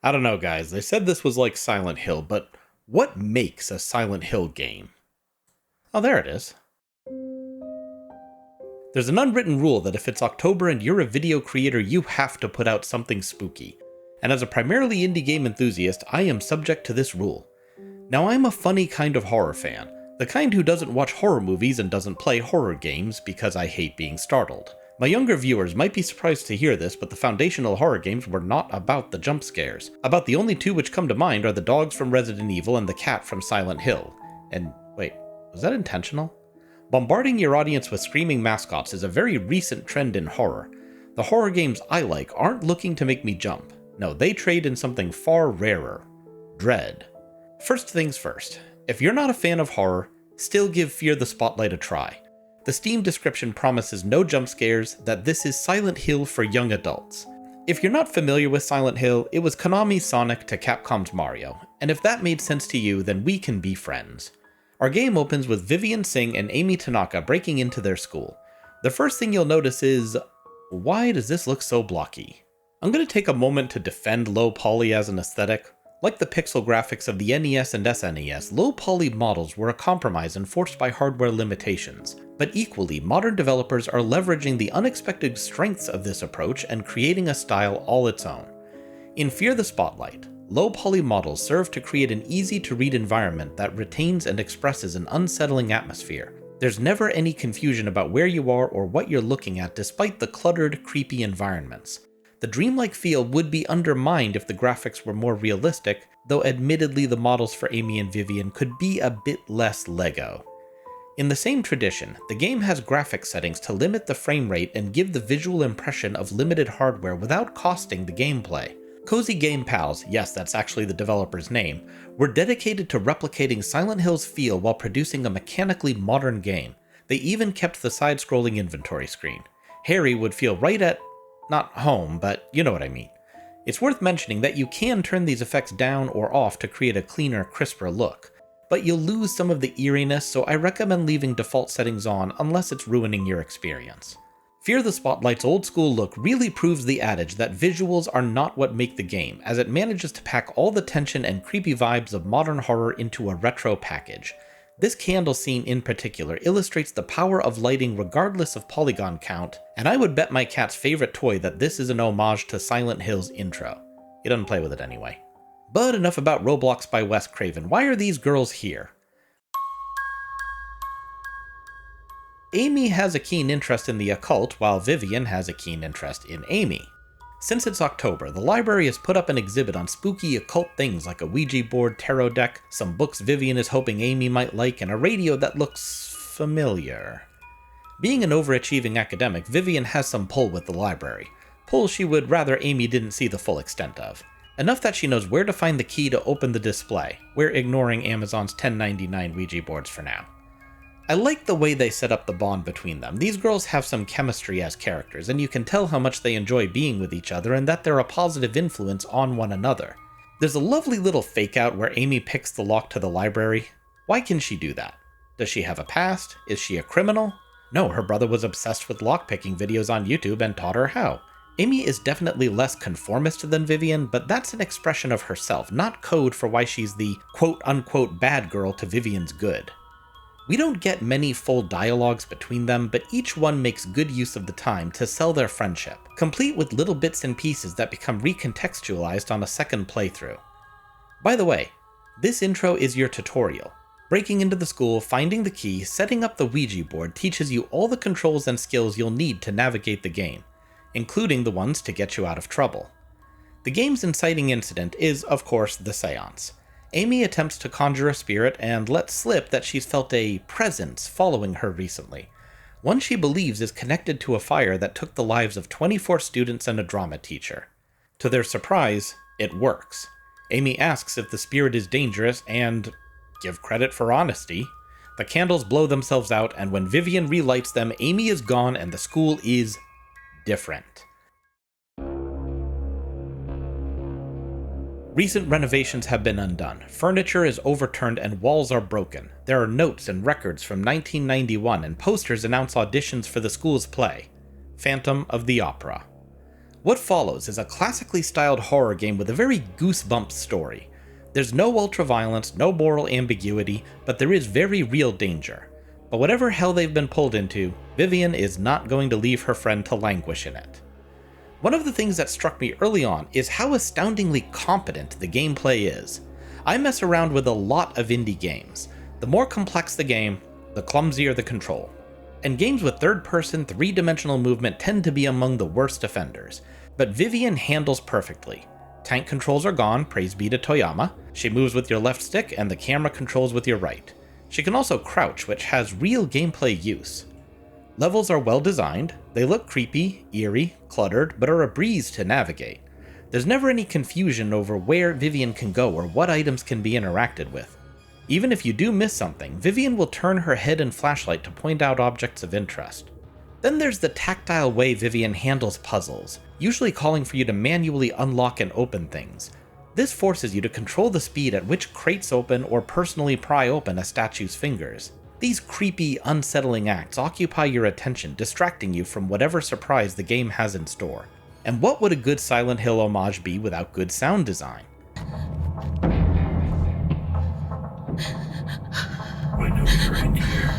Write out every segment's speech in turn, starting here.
I don't know, guys. They said this was like Silent Hill, but what makes a Silent Hill game? Oh, there it is. There's an unwritten rule that if it's October and you're a video creator, you have to put out something spooky. And as a primarily indie game enthusiast, I am subject to this rule. Now, I'm a funny kind of horror fan, the kind who doesn't watch horror movies and doesn't play horror games because I hate being startled. My younger viewers might be surprised to hear this, but the foundational horror games were not about the jump scares. About the only two which come to mind are the dogs from Resident Evil and the cat from Silent Hill. And wait, was that intentional? Bombarding your audience with screaming mascots is a very recent trend in horror. The horror games I like aren't looking to make me jump. No, they trade in something far rarer. Dread. First things first, if you're not a fan of horror, still give Fear the Spotlight a try. The Steam description promises no jump scares, that this is Silent Hill for young adults. If you're not familiar with Silent Hill, it was Konami's Sonic to Capcom's Mario, and if that made sense to you, then we can be friends. Our game opens with Vivian Singh and Amy Tanaka breaking into their school. The first thing you'll notice is, why does this look so blocky? I'm going to take a moment to defend low poly as an aesthetic. Like the pixel graphics of the NES and SNES, low poly models were a compromise enforced by hardware limitations. But equally, modern developers are leveraging the unexpected strengths of this approach and creating a style all its own. In Fear the Spotlight, low poly models serve to create an easy-to-read environment that retains and expresses an unsettling atmosphere. There's never any confusion about where you are or what you're looking at despite the cluttered, creepy environments. The dreamlike feel would be undermined if the graphics were more realistic, though admittedly the models for Amy and Vivian could be a bit less Lego. In the same tradition, the game has graphics settings to limit the frame rate and give the visual impression of limited hardware without costing the gameplay. Cozy Game Pals, yes, that's actually the developer's name, were dedicated to replicating Silent Hill's feel while producing a mechanically modern game. They even kept the side-scrolling inventory screen. Harry would feel right at not home, but you know what I mean. It's worth mentioning that you can turn these effects down or off to create a cleaner, crisper look, but you'll lose some of the eeriness, so I recommend leaving default settings on unless it's ruining your experience. Fear the Spotlight's old school look really proves the adage that visuals are not what make the game, as it manages to pack all the tension and creepy vibes of modern horror into a retro package. This candle scene in particular illustrates the power of lighting regardless of polygon count, and I would bet my cat's favorite toy that this is an homage to Silent Hill's intro. He doesn't play with it anyway. But enough about Roblox by Wes Craven. Why are these girls here? Amy has a keen interest in the occult, while Vivian has a keen interest in Amy. Since it's October, the library has put up an exhibit on spooky occult things like a Ouija board, tarot deck, some books Vivian is hoping Amy might like, and a radio that looks familiar. Being an overachieving academic, Vivian has some pull with the library. Pull she would rather Amy didn't see the full extent of. Enough that she knows where to find the key to open the display. We're ignoring Amazon's $10.99 Ouija boards for now. I like the way they set up the bond between them. These girls have some chemistry as characters, and you can tell how much they enjoy being with each other and that they're a positive influence on one another. There's a lovely little fake-out where Amy picks the lock to the library. Why can she do that? Does she have a past? Is she a criminal? No, her brother was obsessed with lockpicking videos on YouTube and taught her how. Amy is definitely less conformist than Vivian, but that's an expression of herself, not code for why she's the quote-unquote bad girl to Vivian's good. We don't get many full dialogues between them, but each one makes good use of the time to sell their friendship, complete with little bits and pieces that become recontextualized on a second playthrough. By the way, this intro is your tutorial. Breaking into the school, finding the key, setting up the Ouija board teaches you all the controls and skills you'll need to navigate the game, including the ones to get you out of trouble. The game's inciting incident is, of course, the seance. Amy attempts to conjure a spirit and lets slip that she's felt a presence following her recently, one she believes is connected to a fire that took the lives of 24 students and a drama teacher. To their surprise, it works. Amy asks if the spirit is dangerous and, give credit for honesty, the candles blow themselves out, and when Vivian relights them, Amy is gone and the school is different. Recent renovations have been undone, furniture is overturned and walls are broken. There are notes and records from 1991 and posters announce auditions for the school's play, Phantom of the Opera. What follows is a classically styled horror game with a very goosebumps story. There's no ultraviolence, no moral ambiguity, but there is very real danger. But whatever hell they've been pulled into, Vivian is not going to leave her friend to languish in it. One of the things that struck me early on is how astoundingly competent the gameplay is. I mess around with a lot of indie games. The more complex the game, the clumsier the control. And games with third-person, three-dimensional movement tend to be among the worst offenders, but Vivian handles perfectly. Tank controls are gone, praise be to Toyama. She moves with your left stick and the camera controls with your right. She can also crouch, which has real gameplay use. Levels are well designed, they look creepy, eerie, cluttered, but are a breeze to navigate. There's never any confusion over where Vivian can go or what items can be interacted with. Even if you do miss something, Vivian will turn her head and flashlight to point out objects of interest. Then there's the tactile way Vivian handles puzzles, usually calling for you to manually unlock and open things. This forces you to control the speed at which crates open or personally pry open a statue's fingers. These creepy, unsettling acts occupy your attention, distracting you from whatever surprise the game has in store. And what would a good Silent Hill homage be without good sound design? I know you're in here.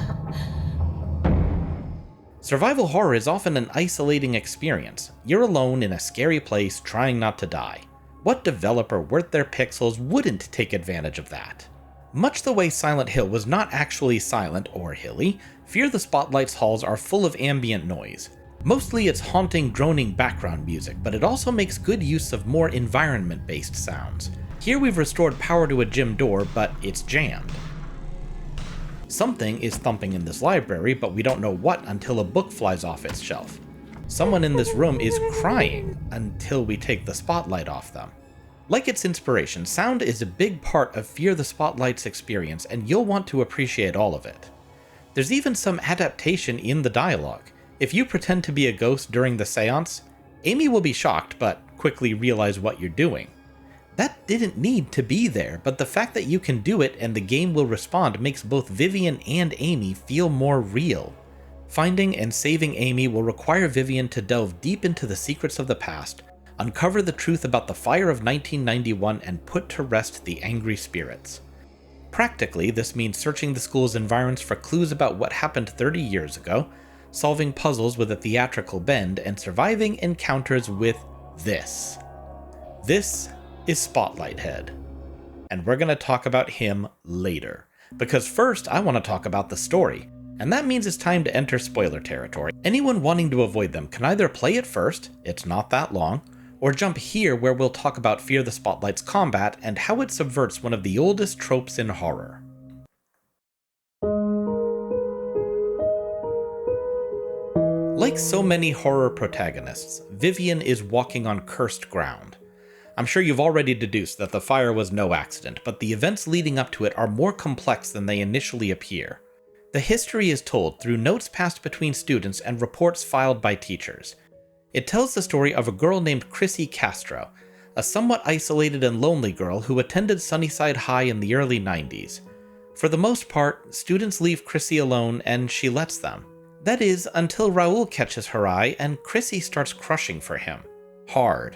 Survival horror is often an isolating experience. You're alone in a scary place trying not to die. What developer worth their pixels wouldn't take advantage of that? Much the way Silent Hill was not actually silent or hilly, Fear the Spotlight's halls are full of ambient noise. Mostly it's haunting, droning background music, but it also makes good use of more environment-based sounds. Here we've restored power to a gym door, but it's jammed. Something is thumping in this library, but we don't know what until a book flies off its shelf. Someone in this room is crying until we take the spotlight off them. Like its inspiration, sound is a big part of Fear the Spotlight's experience, and you'll want to appreciate all of it. There's even some adaptation in the dialogue. If you pretend to be a ghost during the seance, Amy will be shocked, but quickly realize what you're doing. That didn't need to be there, but the fact that you can do it and the game will respond makes both Vivian and Amy feel more real. Finding and saving Amy will require Vivian to delve deep into the secrets of the past, uncover the truth about the fire of 1991, and put to rest the angry spirits. Practically, this means searching the school's environs for clues about what happened 30 years ago, solving puzzles with a theatrical bend, and surviving encounters with this. This is Spotlight Head. And we're going to talk about him later. Because first, I want to talk about the story. And that means it's time to enter spoiler territory. Anyone wanting to avoid them can either play it first, it's not that long, or jump here where we'll talk about Fear the Spotlight's combat and how it subverts one of the oldest tropes in horror. Like so many horror protagonists, Vivian is walking on cursed ground. I'm sure you've already deduced that the fire was no accident, but the events leading up to it are more complex than they initially appear. The history is told through notes passed between students and reports filed by teachers. It tells the story of a girl named Chrissy Castro, a somewhat isolated and lonely girl who attended Sunnyside High in the early 90s. For the most part, students leave Chrissy alone and she lets them. That is, until Raoul catches her eye and Chrissy starts crushing for him. Hard.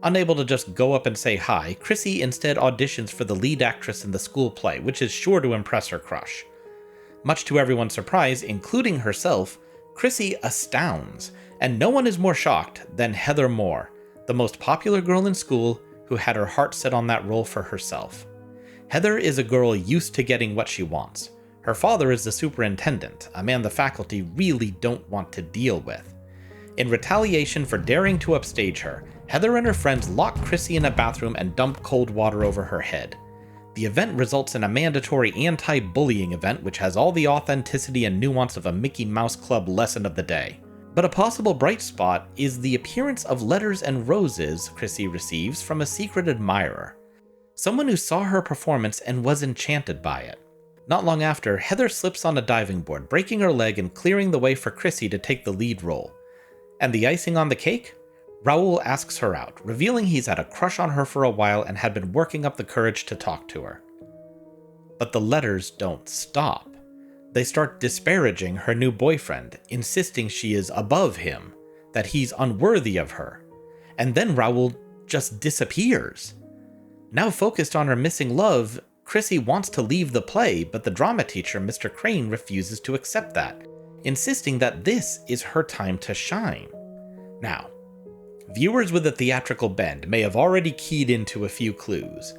Unable to just go up and say hi, Chrissy instead auditions for the lead actress in the school play, which is sure to impress her crush. Much to everyone's surprise, including herself, Chrissy astounds, and no one is more shocked than Heather Moore, the most popular girl in school who had her heart set on that role for herself. Heather is a girl used to getting what she wants. Her father is the superintendent, a man the faculty really don't want to deal with. In retaliation for daring to upstage her, Heather and her friends lock Chrissy in a bathroom and dump cold water over her head. The event results in a mandatory anti-bullying event which has all the authenticity and nuance of a Mickey Mouse Club lesson of the day. But a possible bright spot is the appearance of letters and roses Chrissy receives from a secret admirer. Someone who saw her performance and was enchanted by it. Not long after, Heather slips on a diving board, breaking her leg and clearing the way for Chrissy to take the lead role. And the icing on the cake? Raoul asks her out, revealing he's had a crush on her for a while and had been working up the courage to talk to her. But the letters don't stop. They start disparaging her new boyfriend, insisting she is above him, that he's unworthy of her. and then Raoul just disappears. Now focused on her missing love, Chrissy wants to leave the play, but the drama teacher, Mr. Crane, refuses to accept that, insisting that this is her time to shine. Now, viewers with a theatrical bend may have already keyed into a few clues,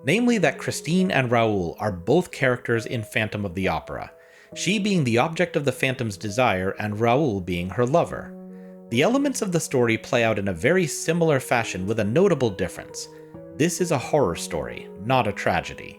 namely that Christine and Raoul are both characters in Phantom of the Opera, she being the object of the Phantom's desire and Raoul being her lover. The elements of the story play out in a very similar fashion with a notable difference. This is a horror story, not a tragedy.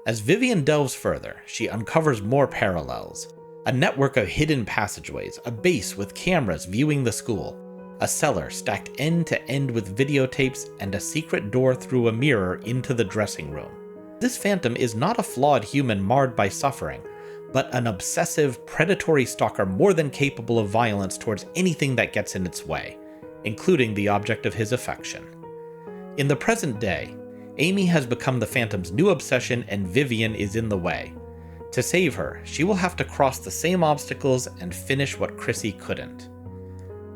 As Vivian delves further, she uncovers more parallels. A network of hidden passageways, a base with cameras viewing the school, a cellar stacked end to end with videotapes, and a secret door through a mirror into the dressing room. This Phantom is not a flawed human marred by suffering, but an obsessive, predatory stalker more than capable of violence towards anything that gets in its way, including the object of his affection. In the present day, Amy has become the Phantom's new obsession and Vivian is in the way. To save her, she will have to cross the same obstacles and finish what Chrissy couldn't.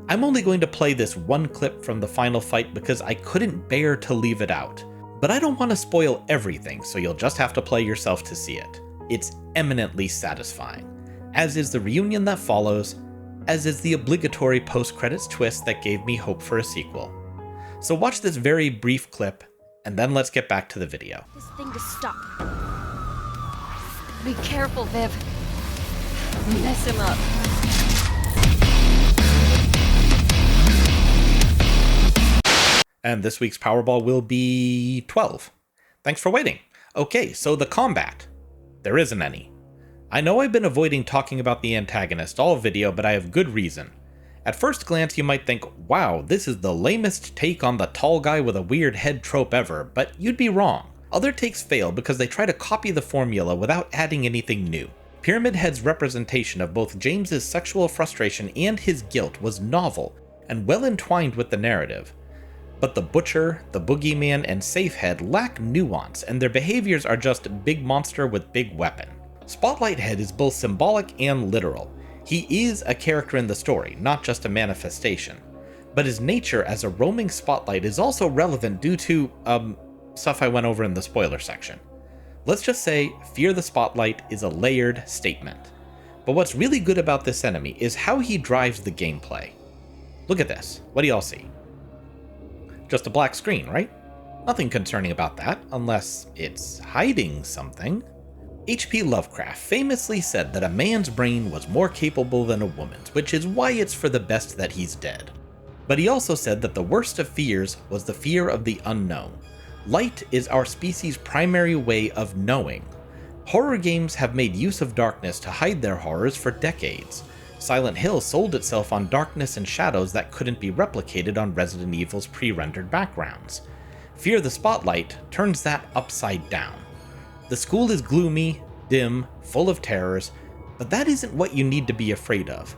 I'm only going to play this one clip from the final fight because I couldn't bear to leave it out, but I don't want to spoil everything, so you'll just have to play yourself to see it. It's eminently satisfying, as is the reunion that follows, as is the obligatory post-credits twist that gave me hope for a sequel. So watch this very brief clip, and then let's get back to the video. This thing to stop. Be careful, Viv. Mess him up. And this week's Powerball will be 12. Thanks for waiting. Okay, so the combat. There isn't any. I know I've been avoiding talking about the antagonist all video, but I have good reason. At first glance you might think, wow, this is the lamest take on the tall guy with a weird head trope ever, but you'd be wrong. Other takes fail because they try to copy the formula without adding anything new. Pyramid Head's representation of both James's sexual frustration and his guilt was novel and well entwined with the narrative. But the Butcher, the Boogeyman, and Safehead lack nuance, and their behaviors are just big monster with big weapon. Spotlight Head is both symbolic and literal. He is a character in the story, not just a manifestation. But his nature as a roaming spotlight is also relevant due to, stuff I went over in the spoiler section. Let's just say, Fear the Spotlight is a layered statement. But what's really good about this enemy is how he drives the gameplay. Look at this. What do y'all see? Just a black screen, right? Nothing concerning about that, unless it's hiding something. H.P. Lovecraft famously said that a man's brain was more capable than a woman's, which is why it's for the best that he's dead. But he also said that the worst of fears was the fear of the unknown. Light is our species' primary way of knowing. Horror games have made use of darkness to hide their horrors for decades. Silent Hill sold itself on darkness and shadows that couldn't be replicated on Resident Evil's pre-rendered backgrounds. Fear the Spotlight turns that upside down. The school is gloomy, dim, full of terrors, but that isn't what you need to be afraid of.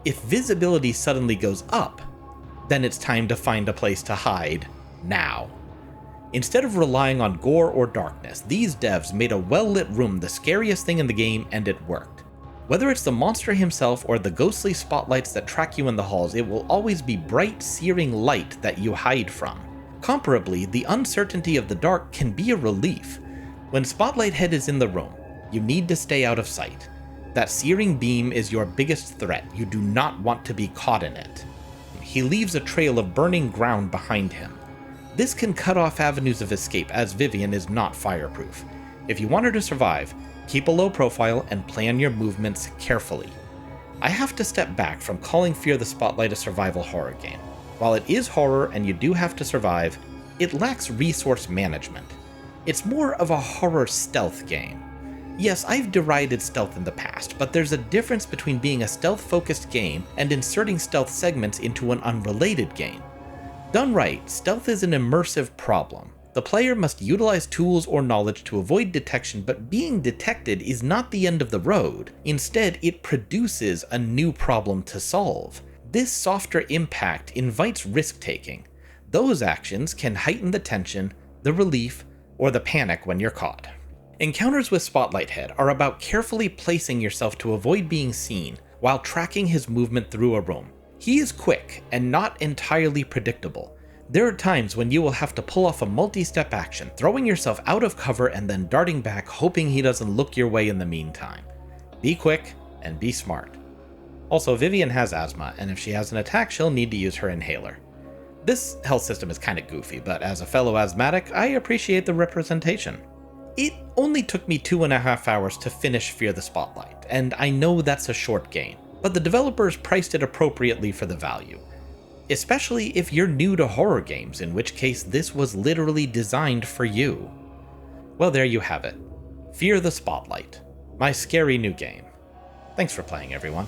If visibility suddenly goes up, then it's time to find a place to hide, now. Instead of relying on gore or darkness, these devs made a well-lit room the scariest thing in the game, and it worked. Whether it's the monster himself or the ghostly spotlights that track you in the halls, it will always be bright, searing light that you hide from. Comparably, the uncertainty of the dark can be a relief. When Spotlight Head is in the room, you need to stay out of sight. That searing beam is your biggest threat. You do not want to be caught in it. He leaves a trail of burning ground behind him. This can cut off avenues of escape, as Vivian is not fireproof. If you want her to survive, keep a low profile and plan your movements carefully. I have to step back from calling Fear the Spotlight a survival horror game. While it is horror and you do have to survive, it lacks resource management. It's more of a horror stealth game. Yes, I've derided stealth in the past, but there's a difference between being a stealth-focused game and inserting stealth segments into an unrelated game. Done right, stealth is an immersive problem. The player must utilize tools or knowledge to avoid detection, but being detected is not the end of the road. Instead, it produces a new problem to solve. This softer impact invites risk-taking. Those actions can heighten the tension, the relief, or the panic when you're caught. Encounters with Spotlight Head are about carefully placing yourself to avoid being seen while tracking his movement through a room. He is quick and not entirely predictable, There are times when you will have to pull off a multi-step action, throwing yourself out of cover and then darting back, hoping he doesn't look your way in the meantime. Be quick and be smart. Also, Vivian has asthma, and if she has an attack, she'll need to use her inhaler. This health system is kinda goofy, but as a fellow asthmatic, I appreciate the representation. It only took me 2.5 hours to finish Fear the Spotlight, and I know that's a short game, but the developers priced it appropriately for the value. Especially if you're new to horror games, in which case this was literally designed for you. Well, there you have it. Fear the Spotlight, my scary new game. Thanks for playing, everyone.